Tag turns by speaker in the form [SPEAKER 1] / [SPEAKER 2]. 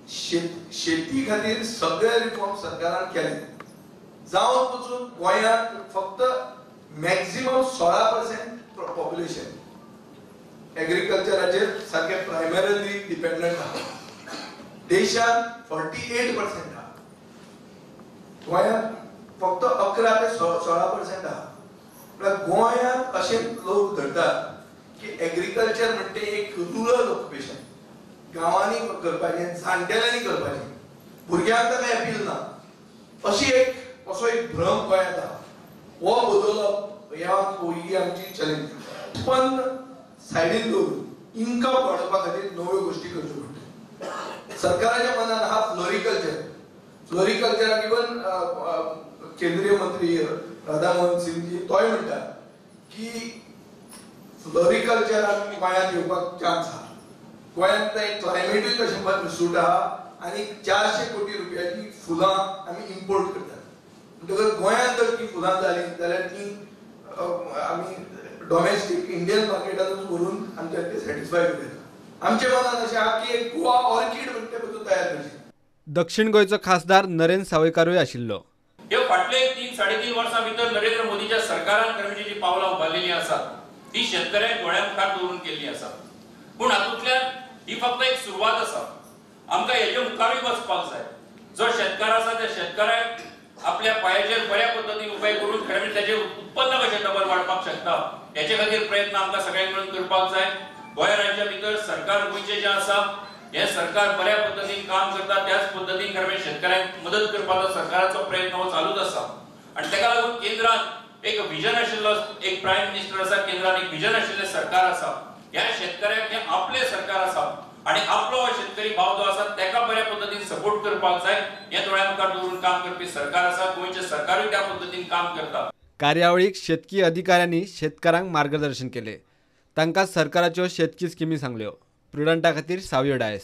[SPEAKER 1] शेती खातीर सगळे रिफॉर्म सरकारान केले जावन पसून गोंयांत फक्त मॅक्झिमम 16% पॉप्युलेशन एग्रीकल्चराचेर सारखे प्रायमरीली डिपेंडंट आहा. देशात 48% आहा. गोंयांत फक्त 11 ते 16% आहा. गोंयांत असे लोक धरतात की एग्रीकल्चर म्हणते एक रुरल ऑक्युपेशन, गांवांनी करपाचें, जाणटेल्यांनी करपाचें, भुरग्यांक ताका अपील ना, असो एक भ्रम गोंयांत आहा. हो बदलप ही आमची चॅलेंज. पण सायडीन दवरून इन्कम वाडोवपा खातीर नव्यो गोश्टी करच्यो पडटा. सरकाराच्या मनान आहा फ्लोरिकल्चराक इवन केंद्रीय मंत्री राधामोहन सिंग जी तोय म्हणटा की फ्लोरिकल्चराक गोंयांत येवपाक चान्स आहा. गोंयांत क्लायमेटूय तशें सूट आहा आनी 400 कोटी रुपयाची फुलां आमी इम्पोर्ट करतात. म्हणटकच गोंयांत जर ती फुलां जाली जाल्यार ती आमी डॉमेस्टीक इंडियन मार्केटानूच व्हरून आमच्या ते सॅटिस्फाय करता. आमच्या मनान अशें आहा की एक गोवा ऑर्कीड म्हणटा पळय तयार करची.
[SPEAKER 2] दक्षिण गोंयचो खासदार नरेंद्र सावयकारूय आशिल्लो.
[SPEAKER 3] ह्यो फाटले 3-3.5 वर्सां भितर नरेंद्र मोदीच्या सरकारान करपाची जी पावलां उबारलेली आसात ती शेतकऱ्यांक दोळ्या मुखार दवरून केल्ली आसात. पूण हातूंतल्यान ही फक्त एक सुरवात आसा. आमकां हेजे मुखारूय वचपाक जाय. जो शेतकार आसा त्या शेतकाराक आपल्या पायाचेर बऱ्या पद्धतीन उपाय करून खरें म्हणजे तेजें उत्पन्न कशें डबल वाडपाक शकता हेचे खातीर प्रयत्न आमकां सगळ्यांक मेळून करपाक जाय. गोंय राज्या भितर सरकार गोंयचें जें आसा हे सरकार बऱ्या पद्धतीन काम करता. त्याच पद्धतीन खरें म्हणजे शेतकऱ्यांक मदत करपाचो सरकाराचो प्रयत्न हो चालूच आसा. आनी ताका लागून केंद्रान एक विजन आशिल्लो, एक प्रायम मिनिस्टर आसा, केंद्रान एक विजन आशिल्लें सरकार आसा. ह्या शेतकऱ्याक हें आपलें सरकार आसा आनी आपलो शेतकरी भाव जो आसा ताका बऱ्या पद्धतीन सपोर्ट करपाक जाय. हें दोळ्या मुखार दवरून काम करपी सरकार आसा. गोंयचें सरकारूय त्या पद्धतीन काम करता.
[SPEAKER 2] कार्यावळीक शेतकी अधिकाऱ्यांनी शेतकारांक मार्गदर्शन केले. तांकां सरकाराच्यो शेतकी स्किमी सांगल्यो. प्रुडंटा खातीर सावयो डायस.